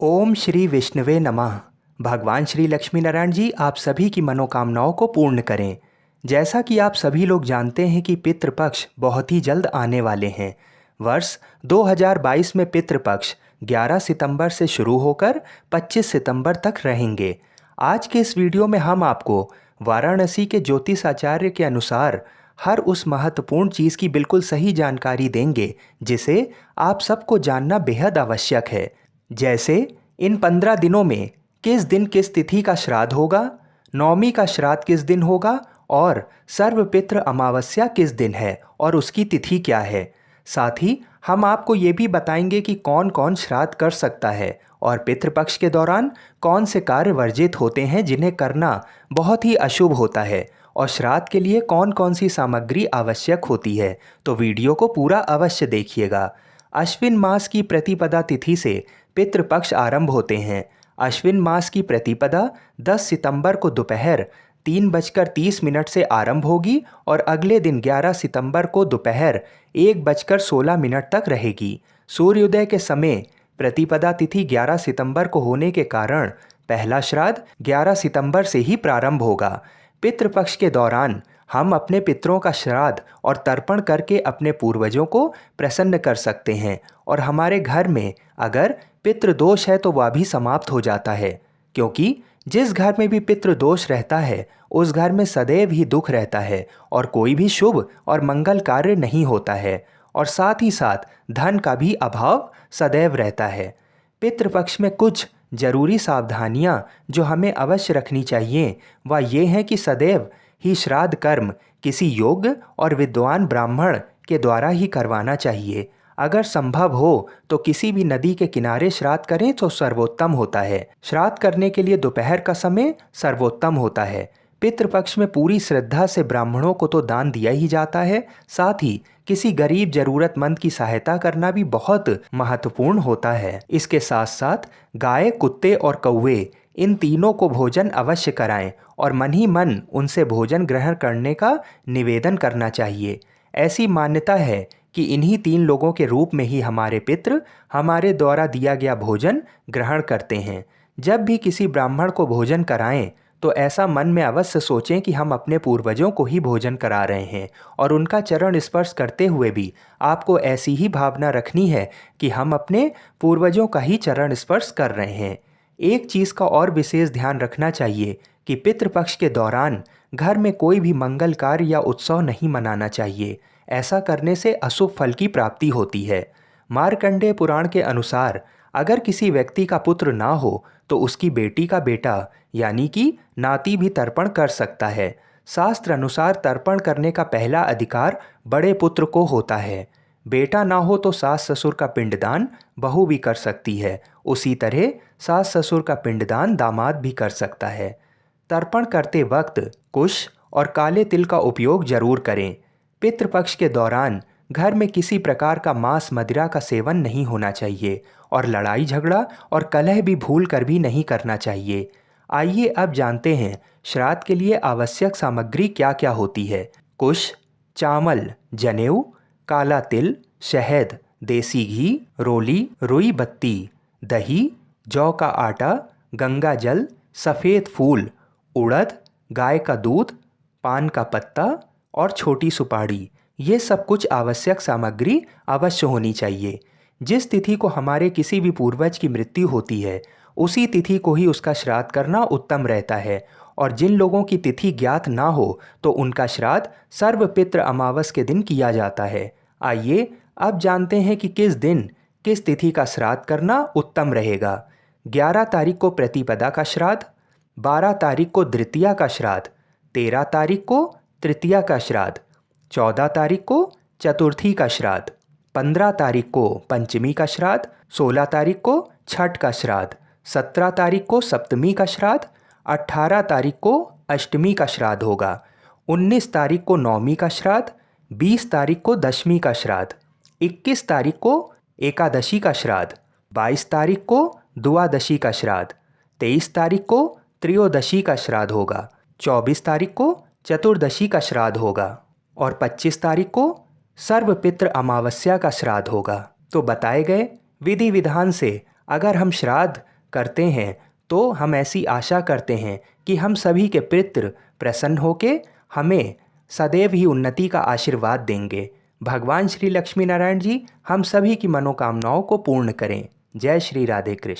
ओम श्री विष्णुवे नमः। भगवान श्री लक्ष्मी नारायण जी आप सभी की मनोकामनाओं को पूर्ण करें। जैसा कि आप सभी लोग जानते हैं कि पितृपक्ष बहुत ही जल्द आने वाले हैं। वर्ष 2022 में पितृपक्ष 11 सितंबर से शुरू होकर 25 सितंबर तक रहेंगे। आज के इस वीडियो में हम आपको वाराणसी के ज्योतिष आचार्य के अनुसार हर उस महत्वपूर्ण चीज़ की बिल्कुल सही जानकारी देंगे जिसे आप सबको जानना बेहद आवश्यक है। जैसे इन 15 दिनों में किस दिन किस तिथि का श्राद्ध होगा, नवमी का श्राद्ध किस दिन होगा और सर्वपितृ अमावस्या किस दिन है और उसकी तिथि क्या है। साथ ही हम आपको ये भी बताएंगे कि कौन कौन श्राद्ध कर सकता है और पितृपक्ष के दौरान कौन से कार्य वर्जित होते हैं जिन्हें करना बहुत ही अशुभ होता है और श्राद्ध के लिए कौन कौन सी सामग्री आवश्यक होती है। तो वीडियो को पूरा अवश्य देखिएगा। अश्विन मास की प्रतिपदा तिथि से पितृपक्ष आरंभ होते हैं। अश्विन मास की प्रतिपदा 10 सितंबर को दोपहर 3:30 से आरंभ होगी और अगले दिन 11 सितंबर को दोपहर 1:16 तक रहेगी। सूर्योदय के समय प्रतिपदा तिथि 11 सितंबर को होने के कारण पहला श्राद्ध 11 सितंबर से ही प्रारंभ होगा। पितृपक्ष के दौरान हम अपने पितरों का श्राद्ध और तर्पण करके अपने पूर्वजों को प्रसन्न कर सकते हैं और हमारे घर में अगर पितृदोष है तो वह भी समाप्त हो जाता है, क्योंकि जिस घर में भी पितृदोष रहता है उस घर में सदैव ही दुख रहता है और कोई भी शुभ और मंगल कार्य नहीं होता है और साथ ही साथ धन का भी अभाव सदैव रहता है। पितृपक्ष में कुछ जरूरी सावधानियां जो हमें अवश्य रखनी चाहिए वह ये हैं कि सदैव ही श्राद्ध कर्म किसी योग्य और विद्वान ब्राह्मण के द्वारा ही करवाना चाहिए। अगर संभव हो तो किसी भी नदी के किनारे श्राद्ध करें तो सर्वोत्तम होता है। श्राद्ध करने के लिए दोपहर का समय सर्वोत्तम होता है। पितृपक्ष में पूरी श्रद्धा से ब्राह्मणों को तो दान दिया ही जाता है, साथ ही किसी गरीब जरूरतमंद की सहायता करना भी बहुत महत्वपूर्ण होता है। इसके साथ साथ गाय, कुत्ते और कौवे इन तीनों को भोजन अवश्य कराएं और मन ही मन उनसे भोजन ग्रहण करने का निवेदन करना चाहिए। ऐसी मान्यता है कि इन्हीं 3 लोगों के रूप में ही हमारे पितृ हमारे द्वारा दिया गया भोजन ग्रहण करते हैं। जब भी किसी ब्राह्मण को भोजन कराएं तो ऐसा मन में अवश्य सोचें कि हम अपने पूर्वजों को ही भोजन करा रहे हैं और उनका चरण स्पर्श करते हुए भी आपको ऐसी ही भावना रखनी है कि हम अपने पूर्वजों का ही चरण स्पर्श कर रहे हैं। एक चीज़ का और विशेष ध्यान रखना चाहिए कि पितृपक्ष के दौरान घर में कोई भी मंगल कार्य या उत्सव नहीं मनाना चाहिए। ऐसा करने से अशुभ फल की प्राप्ति होती है। मार्कंडेय पुराण के अनुसार अगर किसी व्यक्ति का पुत्र ना हो तो उसकी बेटी का बेटा यानी कि नाती भी तर्पण कर सकता है। शास्त्र अनुसार तर्पण करने का पहला अधिकार बड़े पुत्र को होता है। बेटा ना हो तो सास ससुर का पिंडदान बहू भी कर सकती है। उसी तरह सास ससुर का पिंडदान दामाद भी कर सकता है। तर्पण करते वक्त कुश और काले तिल का उपयोग जरूर करें। पितृपक्ष के दौरान घर में किसी प्रकार का मांस मदिरा का सेवन नहीं होना चाहिए और लड़ाई झगड़ा और कलह भी भूल कर भी नहीं करना चाहिए। आइए अब जानते हैं श्राद्ध के लिए आवश्यक सामग्री क्या क्या होती है। कुश, चावल, जनेऊ, काला तिल, शहद, देसी घी, रोली, रुई बत्ती, दही, जौ का आटा, गंगा जल, सफ़ेद फूल, उड़द, गाय का दूध, पान का पत्ता और छोटी सुपारी, ये सब कुछ आवश्यक सामग्री अवश्य होनी चाहिए। जिस तिथि को हमारे किसी भी पूर्वज की मृत्यु होती है उसी तिथि को ही उसका श्राद्ध करना उत्तम रहता है और जिन लोगों की तिथि ज्ञात ना हो तो उनका श्राद्ध सर्वपितृ अमावस के दिन किया जाता है। आइए अब जानते हैं कि किस दिन किस तिथि का श्राद्ध करना उत्तम रहेगा। 11 तारीख को प्रतिपदा का श्राद्ध, 12 तारीख को द्वितीया का श्राद्ध, 13 तारीख को तृतीया का श्राद्ध, 14 तारीख को चतुर्थी का श्राद्ध, 15 तारीख को पंचमी का श्राद्ध, 16 तारीख को छठ का श्राद्ध, 17 तारीख को सप्तमी का श्राद्ध, 18 तारीख को अष्टमी का श्राद्ध होगा, 19 तारीख को नवमी का श्राद्ध, 20 तारीख को दशमी का श्राद्ध, 21 तारीख को एकादशी का श्राद्ध, 22 तारीख को द्वादशी का श्राद्ध, 23 तारीख को त्रयोदशी का श्राद्ध होगा, 24 तारीख को चतुर्दशी का श्राद्ध होगा और 25 तारीख को सर्वपितृ अमावस्या का श्राद्ध होगा। तो बताए गए विधि विधान से अगर हम श्राद्ध करते हैं तो हम ऐसी आशा करते हैं कि हम सभी के पितृ प्रसन्न होकर हमें सदैव ही उन्नति का आशीर्वाद देंगे। भगवान श्री लक्ष्मी नारायण जी हम सभी की मनोकामनाओं को पूर्ण करें। जय श्री राधे कृष्ण।